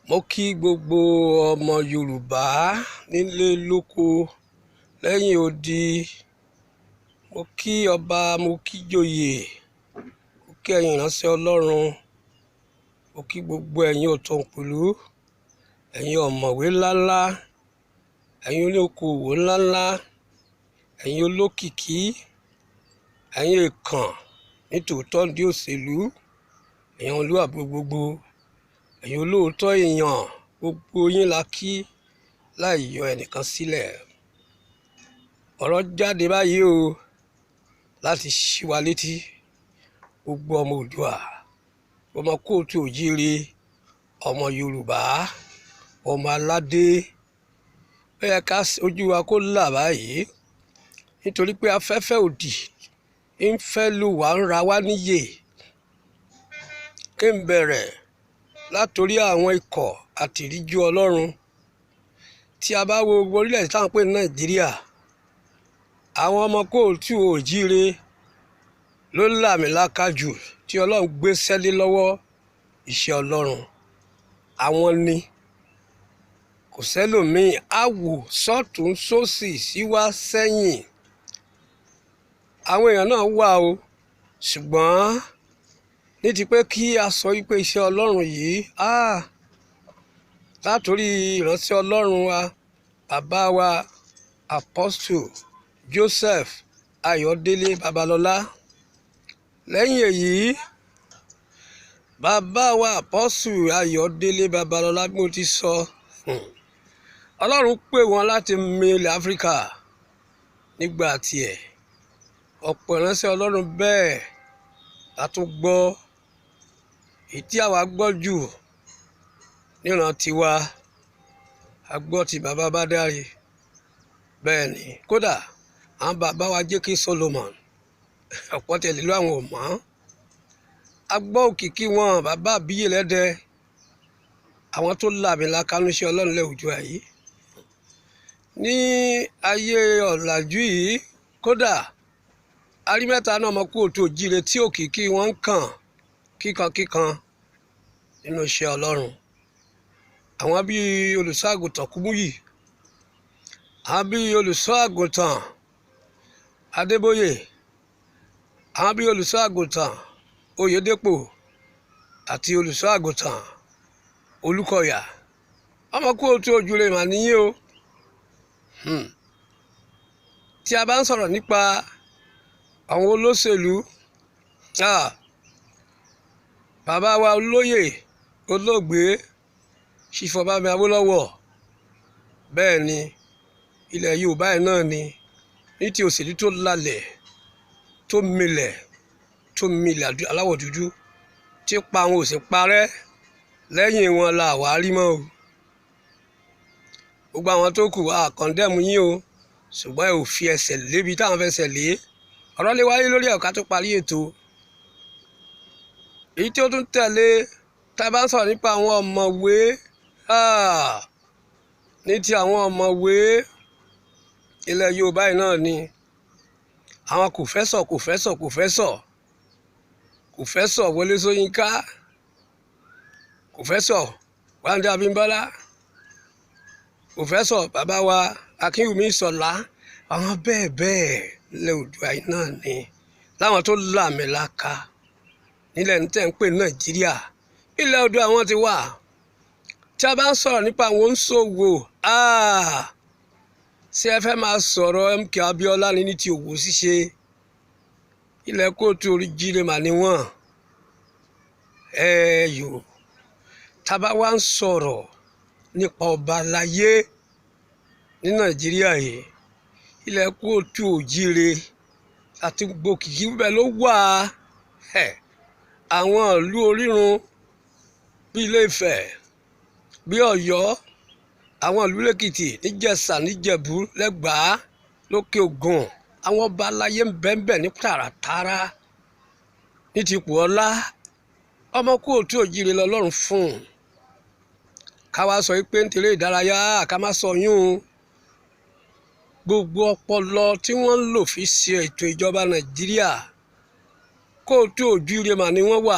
Mo kí gbogbo ọmọ Yorùbá nílé lóko lẹ́yìn odi. Mo kí ọba, mo kí joyè, mo kí ẹ̀yin ìránṣẹ́ Ọlọ́run, mo kí gbogbo ẹ̀yin ọ̀tọ̀kùlú, ẹ̀yin ọ̀mọ̀wé ńláńlá, ẹ̀yin olókoòwò ńláńlá, ẹ̀yin olókìkí, ẹ̀yin èèkàn nítòótọ́ ní òṣèlú, ẹ̀yin olúwàbí gbogbo, ẹ̀yin olóòótọ́ èèyàn, gbogbo yín la kí láì yọ ẹnìkan sílẹ̀. Ọ̀rọ̀ jáde báyìí o láti ṣí wa létí gbogbo ọmọ Oòduà, ọmọ kóòtù òjíire, ọmọ Yorùbá, ọmọ aládé. Ó yẹ ká ojú wa kó là báyìí nítorí pé afẹ́fẹ́ òdì ń fẹ́ lù wá, ń ra wá níyè. Kí n bẹ̀rẹ̀ látòrí àwọn ikọ̀ àtìríjú Ọlọ́run. Tí a bá wo orílẹ̀-èdè táwọn pè ní Nàìjíríà, àwọn ọmọ kóòtù òjíire ló làmìlaka jù tí Ọlọ́run gbé sẹ́lé lọ́wọ́ iṣẹ́ Ọlọ́run. Àwọn ni, kò sẹ́lòmíì. Á wò sọ́tún sósì síwá sẹ́yìn. Àwọn èèyàn náà wà o, ṣùgbọ́n ní ti pé kí a sọ wípé iṣẹ́ Ọlọ́run yìí látòrí ìránṣẹ́ Ọlọ́run wa, bàbá wa Apostle Joseph Ayọ̀délé Babalọ́lá. Lẹ́yìn èyí, bàbá wa Apostle Ayọ̀délé Babalọ́lá, bí mo ti sọ, Ọlọ́run pè wọ́n láti mi ilẹ̀ Áfíríkà nígbà tiẹ̀. Ọ̀pọ̀ ìránṣẹ́ Ọlọ́run bẹ́ẹ̀ la tún gbọ́. Èyí tí àwa gbọ́ jù níran tiwa, a gbọ́ ti bàbá Bádárì. Bẹ́ẹ̀ ni, kódà àwọn bàbá wa J.K. Solomon, ọ̀pọ̀ tẹ̀lé ló àwọn ò mọ̀. A gbọ́ òkìkí wọn, bàbá Àbíyè Lẹ́dẹ, àwọn tó làmìlaka níṣẹ́ Ọlọ́run lẹ́ Oòduà yìí. Ní ayé ọ̀làjú yìí, kódà a rí mẹ́ta náà ọmọ kóòtù òjíire tí òkìkí wọn ń kàn kíkankíkan nínú iṣẹ́ Ọlọ́run. Àwọn bíi olùṣọ́ àgùntàn Kúmúyì, àwọn bíi olùṣọ́ àgùntàn Adébóyè, àwọn bíi olùṣọ́ àgùntàn Oyèdépò àti olùṣọ́ àgùntàn Olúkọ̀yà. Ọmọ kóòtù òjíire mà nìyí o. Tí a bá ń sọ̀rọ̀ nípa àwọn olóṣèlú, bàbá wa olóyè olóògbé Chief Obafemi Awólọ́wọ̀, bẹ́ẹ̀ ni ilẹ̀ Yorùbá yìí náà ni, ní ti òṣèlú tó lálẹ̀, tó milẹ̀ aláwọ̀ dúdú, tí pa àwọn òsì parẹ́, lẹ́yìn wọn la wà á rí mọ́ o. Gbogbo àwọn tó kù á kọ̀ndẹ́mù yín o, ṣùgbọ́n ẹ ò fi ẹsẹ̀ lébi táwọn fẹsẹ̀ lé. Ọ̀rọ̀ lè wáyé lórí ẹ̀ka tó parí ètò. Èyí tí ó tún tẹ̀lé, tá a bá ń sọ̀rọ̀ nípa àwọn ọ̀mọ̀wé, ní ti àwọn ọ̀mọ̀wé ilẹ̀ Yorùbá yìí náà ni, àwọn kòfẹ́sọ̀ Wọlé Ṣóyínká, kòfẹ́sọ̀ Wándé Abímbọ́lá, kòfẹ́sọ̀ bàbá wa Akínwùmí Ìṣọ̀lá, àwọn bẹ́ẹ̀ bẹ́ẹ̀ ilẹ̀ Oòduà yìí náà ni, láwọn tó làmìlaka nílẹ̀ ní tẹ̀ ń pè Nàìjíríà. Ilẹ̀ Oòduà wọn ti wà. Tí a bá ń sọ̀rọ̀ nípa àwọn oníṣòwò, ṣé ẹ fẹ́ máa sọ̀rọ̀ MK Abíọ́lá ní ti òwò ṣíṣe? Ilẹ̀ kóòtù òjíire mà ni wọ́n. Tá a bá wá ń sọ̀rọ̀ nípa ọba aláyé ní Nàìjíríà yìí, ilẹ̀ kóòtù òjíire àti gbòkìkí bẹ́ẹ̀ ló wà. Àwọn ìlú orírun bí Ilé-Ifẹ̀, bí Ọ̀yọ́, àwọn ìlú lẹ́kìtì, níjẹ̀ṣà, níjẹ̀bú, lẹ́gbàá, lókè ògùn, àwọn ọba aláyé ń bẹ́ẹ̀ ní tààràtàrà. Ní ti ipò ọlá, ọmọ kóòtù òjíire lọ́lọ́run fún. Ká wá sọ pé ń tẹ̀lé ìdárayá, ká má sọ yún. Gbogbo ọpọlọ tí wọ́n ń lò fi ṣe ètò ìjọba Nàìjíríà, kóòtù òjíire mà ni wọ́n wà.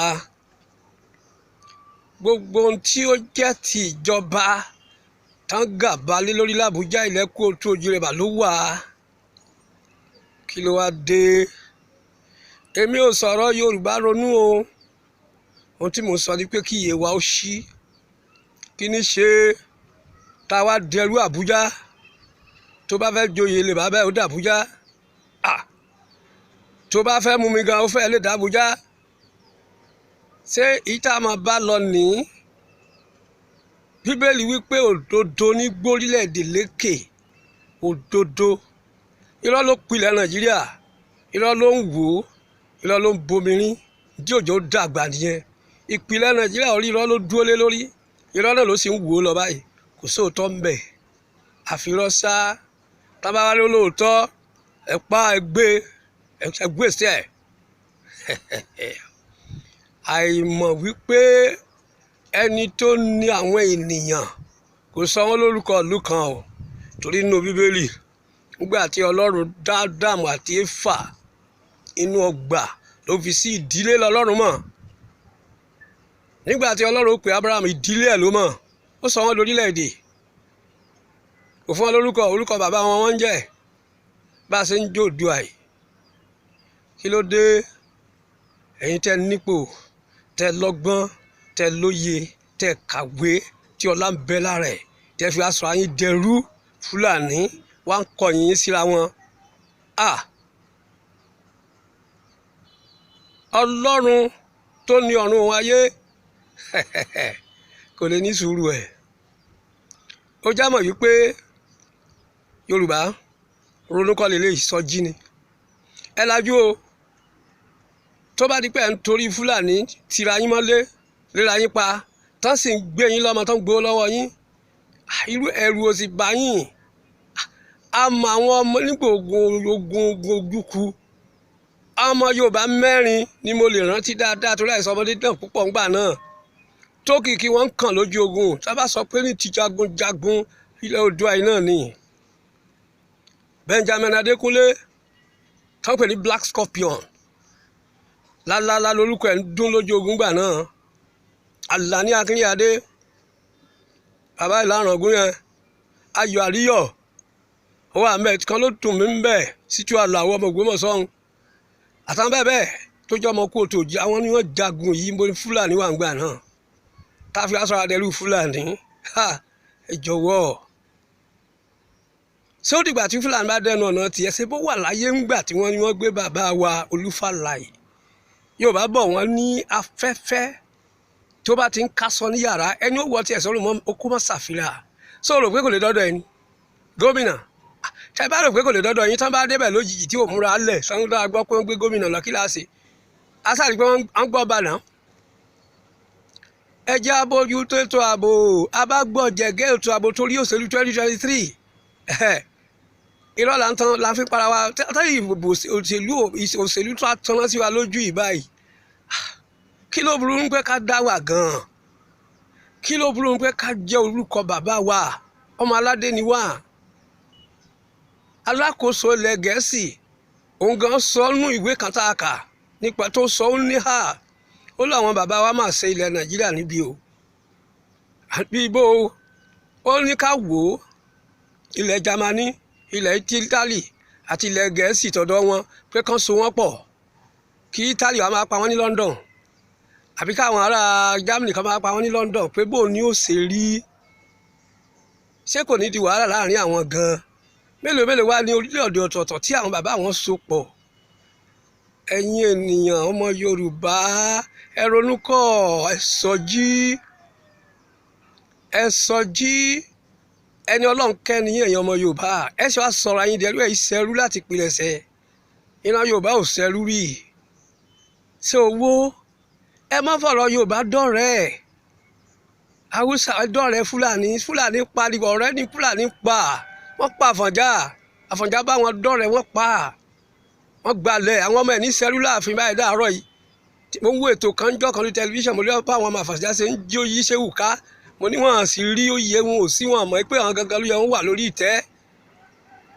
gbogbo ohun tí ó jẹ́ ti ìjọba tán gàba lé lórí l'Àbújá ilẹ̀kùn òtú òjìrèbà ló wà. Kí ló wá dé? Èmi ò sọ̀rọ̀ Yorùbá ronú o, ohun tí mo sọ ni pé kí iye wa ó ṣí. Kí ni ṣe tá a wá dẹrú Àbújá? Tó bá fẹ́ joyè lè bàbá ẹ̀ ó dàbújá, tó bá fẹ́ mú mi gan ó fẹ́ lè dàbújá. Ṣé ìta máa bá lọ ní? Bíbélì wípé òdodo ní gbórílẹ̀-èdè lékè, òdodo. Irọ́ ló pilẹ̀ Nàìjíríà, irọ́ ló ń wò ó, irọ́ ló ń bomirin, tí òjò dàgbà nìyẹn. Ìpìlẹ̀ Nàìjíríà orí irọ́ ló dúró lé lórí, irọ́ náà ló sì ń wò ó lọ báyìí, kò sóòótọ́ ń bẹ̀. Àfirọ́ sá, tábà wá lóòótọ́ ẹ̀pá ẹgbẹ́ sí ẹ̀. Àìmọ̀ wípé ẹni tó ní àwọn ènìyàn kò sọ wọ́n lórúkọ ìlú kan o, torí nínú Bíbélì nígbà tí Ọlọ́run dá Ádámù àti Éfà inú ọgbà ló fi sí ìdílé lọ́lọ́run mọ̀. Nígbà tí Ọlọ́run pè Ábúráhámù, ìdílé ẹ̀ ló mọ̀, ó sọ wọ́n lórílẹ̀-èdè, kò fún wọn orúkọ bàbá wọn wọ́n ń jẹ́. Bá a ṣe ń jó Oòduà yìí, kí ló dé? Ẹ̀yin tẹ́ nípò, tẹ́ lọ́gbọ́n, tẹ́ lóye, tẹ́ kàwé, tí ọlá ń bẹ lára ẹ̀, tẹ́ fi aṣọ ayín dẹrú Fúlàní wá ń kọ̀yìn síra wọn. Ọlọ́run tó ní ọ̀run ayé kò lè ní sùúrù ẹ̀. Ó já mọ̀ wípé Yorùbá ronú kọ́ lélẹ̀ ìsọjí ni. Ẹ lajú o, tó bá di pé ẹ̀ ń torí Fúlàní tira yín mọ́lé, léra yín pa, tán sì ń gbé yín lọ́mọ, tán ń gbowó lọ́wọ́ yín, irú ẹ̀rù ò sì bá yín. A mọ àwọn ọmọ nígbà ogun ojúkú, àwọn ọmọ Yorùbá 4 ni mo lè rántí dáadáa, torí àìsàn ọmọdé náà púpọ̀ ńgbà náà tó kìkì wọ́n ń kàn lójú ogun. Tá bá sọ pé ní ti jagunjagun ilẹ̀ Oòduà yìí náà ni Benjamin Adékúnlé, tán pè ní Black Scorpion, lálálá lórúkọ ẹ̀ ń dún lójú ogun gbà náà. Àlàní Akínyadé, bàbá Ìlànà Ògún yẹn, Ayọ̀ Àríyọ̀, owó ahmed kan ló dùn mí ń bẹ̀, Sítú Àlàó ọmọ Ògbómọ̀ṣọ́ àtàwọn bẹ́ẹ̀ bẹ́ẹ̀ tó jẹ́ ọmọ kóòtù òjì, àwọn ni wọ́n jagun yìí. Mo ní Fúlàní wà ń gbà náà, tá a fi aṣọ àdẹrù Fúlàní. Ẹ jọ̀wọ́, ṣé ó dìgbà tí Fúlàní bá dẹnu ọ̀nà tiẹ̀? Ṣé bó wà láyé ńgbà tí wọ́n ní wọ́n gbé bàbá wa Olúfàlàyé? Yorùbá bọ̀ wọ́n ní afẹ́fẹ́ tó bá ti ń kásọ ní yàrá, ẹni ó wọ tiẹ̀ sọ́run mọ́ okó mọ́ ṣàfihàn. Ṣé o rò pé kò lè dọ́dọ̀ ẹni gómìnà? Tẹ́ bá rò pé kò lè dọ́dọ̀ yín, tán bá débẹ̀ lójijì tí ò múra lẹ̀, Sanwó-Olú gbọ́ pé wọ́n gbé gómìnà lọ, kí láàṣẹ? Aṣáàrí pé wọ́n ń gbọ́ bàná. Ẹ jẹ́ abójútó ètò ààbò, abágbọ́ jẹ̀gẹ́ ètò ààbò torí òṣèlú 2023. Irọ́ là ń tan la fi para wa, tẹ́lẹ̀ ìbò òṣèlú tó tanná sí wa lójú ìbáyìí. Kí ló burú pé ká dá wà gan-an? Kí ló burú pé ká jẹ́ orúkọ bàbá wa? Ọmọ aládé ni wá. Alákòóso ilẹ̀ Gẹ̀ẹ́sì òun gan sọ nú ìwé kan tá a kà nípa tó sọ ó ní ó láwọn bàbá wa máa ṣe ilẹ̀ Nàìjíríà níbi o. Àbí ibo ó ní ká wò ó, ilẹ̀ Jámánì, ilẹ̀ Ítálì àti ilẹ̀ Gẹ̀ẹ́sì tọ̀dọ̀ wọn pé kán so wọ́n pọ̀, kí Ítálì wa máa pa wọ́n ní London, àbí káwọn ará Germany kan máa pa wọ́n ní London, pé bó ni ó ṣe rí? Ṣé kò ní di wàhálà láàrin àwọn gan-an? Mélòó wá ní orílẹ̀-èdè ọ̀tọ̀ọ̀tọ̀ tí àwọn bàbá wọn so pọ̀? Ẹ̀yin ènìyàn ọmọ Yorùbá, ẹ ronú kọ́, ẹ sọjí. Ẹni Ọlọ́run kẹ́ni èèyàn ọmọ Yorùbá, ẹ ṣe wá sọ̀rọ̀ ayín dẹrú ẹ̀ ìṣẹ́rú láti pilẹ̀ṣẹ̀. Ìran Yorùbá ò ṣẹrú rí. Ṣé owó? Ẹ má fọ̀rọ̀ Yorùbá dọ̀rẹ́. Haúsá dọ̀rẹ́ Fúlàní pariwo, ọ̀rẹ́ ni Fúlàní pa. Wọ́n pa Àfọ̀njá bá wọn dọ̀rẹ́, wọ́n pa, wọ́n gbalẹ̀ àwọn ọmọ ẹ̀ ní ṣẹrú láàfin báyìí dáàárọ̀ yìí. Mo ń wo ètò kan jọ́ kan ní tẹlifíṣàn, mo rí ọ̀pá àwọn ọmọ Àfọ̀njá ṣe ń jó yí ṣe wù ká. Mo ní wọn sì rí oyè wọn ò sí, wọn mọ̀ pé àwọn gangan ló yẹ wọn wà lórí ìtẹ́.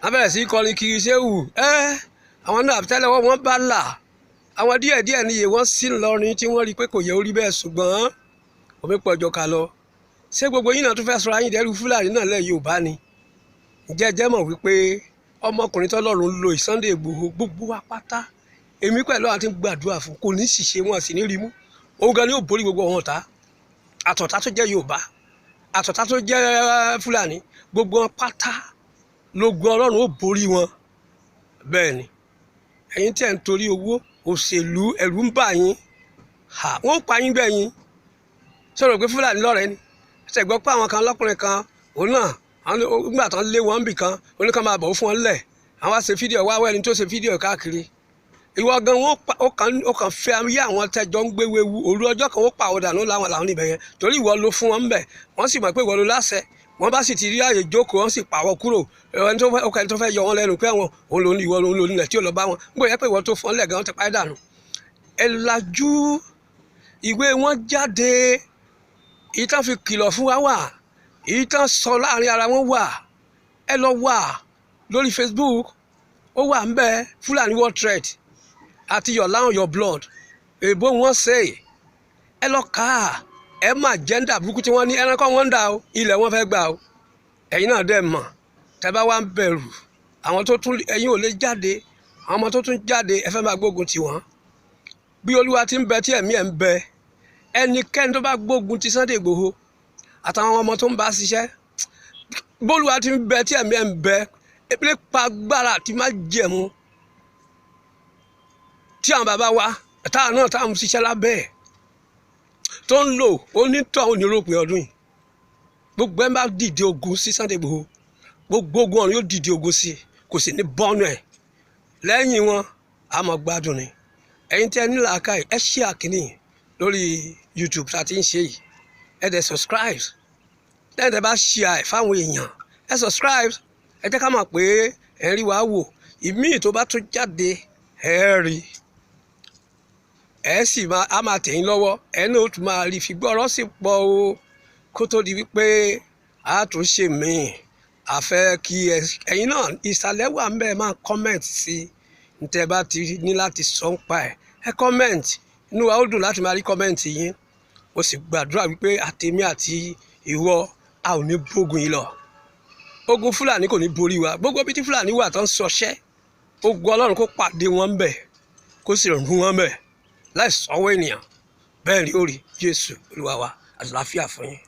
Wọ́n bẹ̀rẹ̀ sí kọrin kiri ṣéwù. Àwọn náà tẹ́lẹ̀ wọ́n bá là. Àwọn díẹ̀díẹ̀ níye wọ́n sì ń lọrin tí wọ́n rí pé kò yẹ orí bẹ́ẹ̀, ṣùgbọ́n omi pọ̀ jọ ká lọ ṣé gbogbo yín náà tún fẹ́ sọra yín dẹ́rù Fúlàní náà lẹ́ Yorùbá ni jẹ́jẹ́ mọ̀ wípé ọmọkùnrin tọ́lọ́run lo Sunday Igboho gbogbo wa pátá èmi pẹ̀lú àti gbàdúrà fún kò ní ṣìṣe wọn sì ní rí mú òun gan ni yóò borí gbogbo ọ̀hún àtọ̀tá tó jẹ́ Yorùbá àtọ̀tá tó jẹ́ Fúlàní gbogbo wọn pátá lógun Ọlọ́run ó borí wọn bẹ́ẹ̀ ni ẹ̀yin tí ẹ̀ ń torí owó òṣèlú ẹ̀rù ń bà yín wọ́n pa yín gbẹ̀yìn sọ̀rọ̀ pé Fúlàní lọ́rẹ̀ẹ́ ni ṣe gbọ́ pé àwọn kan lọ́kùnrin kan òun náà nígbà tán lé wọn bì kan oníkan máa bọ̀ fún wọn lẹ̀ àwọn ṣe fídíò wá wẹ́ni tó ṣe fídíò káàkiri ìwọ gan ó kàn fẹ́ ayé àwọn tẹjọ ń gbé wewu òru ọjọ́ kan ó pa ọ̀dà ló láwọn làwọn níbẹ̀ yẹn torí ìwọ ló fún wọn ń bẹ̀ wọ́n sì mọ̀ pé ìwọ ló láṣẹ wọ́n bá sì ti rí àyè jókòó wọ́n sì pàwọ́ kúrò ẹni tó fẹ́ yọ wọn lẹ́nu pé àwọn òun lòun ìwọ lòun lòun ilẹ̀ tí ò lọ bá wọn gbọ́dọ̀ pé ìwọ tó fọ́n lẹ̀ gan ti pa ẹ́ dànù. ẹ lajú ìwé wọn jáde ìtàn fi kìlọ̀ fún wa wà ìtàn sọ láàrin ara wọn wà ẹ lọ wà lórí Facebook ó wà ń bẹ Fúlàní World Trade àti your land your blood èbó wọn ṣe ẹ lọ kà á ẹ má jẹ́ńdà burúkú tí wọ́n ní ẹranko wọn ń dà o ilẹ̀ wọn fẹ́ gbà o ẹ̀yin náà dẹ̀ mọ̀ tẹ́ bá wá ń bẹ̀rù àwọn tó tún ẹ̀yin ò lè jáde àwọn ọmọ tó tún jáde ẹ fẹ́ máa gbógun tì wọ́n bí Olúwa ti ń bẹ tí ẹ̀mí ẹ̀ ń bẹ ẹnikẹ́ni tó bá gbógun ti Sunday Igboho àtàwọn ọmọ tó ń bá ṣiṣẹ́ bólúwa ti ń bẹ tí ẹ̀mí ẹ̀ ń bẹ ebile pa agbára tí má jẹ̀mú tí àwọn bàbá wa táwọn náà táwọn ṣiṣẹ́ lábẹ́ ẹ̀ tó ń lò onítọ̀ oníròpin ọdún yìí gbogbo ẹ̀ bá dìde ogun sí Sunday Igboho gbogbo ogun ọ̀run yóò dìde ogun sí kò sì ní bọ́ọ̀nù ẹ̀ lẹ́yìn wọn a máa gbádùn ni ẹ̀yin tí ẹ ní làákàyè ẹ ṣí àkíní lórí YouTube tá a ti ń ṣe yìí ẹ dẹ̀ subscribe lẹ́yìn tẹ́ bá share fáwọn èèyàn ẹ subscribe ẹ jẹ́ ká mọ̀ pé ẹ ń rí wa wò ìmíì tó bá tún jáde ẹ rí ẹ sì máa tẹ̀yìn lọ́wọ́ ẹ náà ó tún máa rí fi gbọ́rọ̀ sí pọ̀ o kó tó di wípé a tún ṣe míì a fẹ́ kí ẹ̀yin náà ìsàlẹ̀ wà ń bẹ̀ máa comment sí ní tẹ́ bá ti ní láti sọ ń pa ẹ comment inú wa ó dùn láti máa rí comment yín mo sì gbàdúrà wípé àtèmi àti ìwọ a ò ní bógun yìí lọ ogun Fúlàní kò ní borí wa gbogbo bí tí Fúlàní wà tó ń sọṣẹ́ ogun Ọlọ́run kó pàdé wọn ń bẹ̀ kó sì rún wọn bẹ̀ láì sọ́wọ́ ènìyàn bẹ́ẹ̀ rí ó rí Jésù Olúwa wa àlàáfíà fún yín.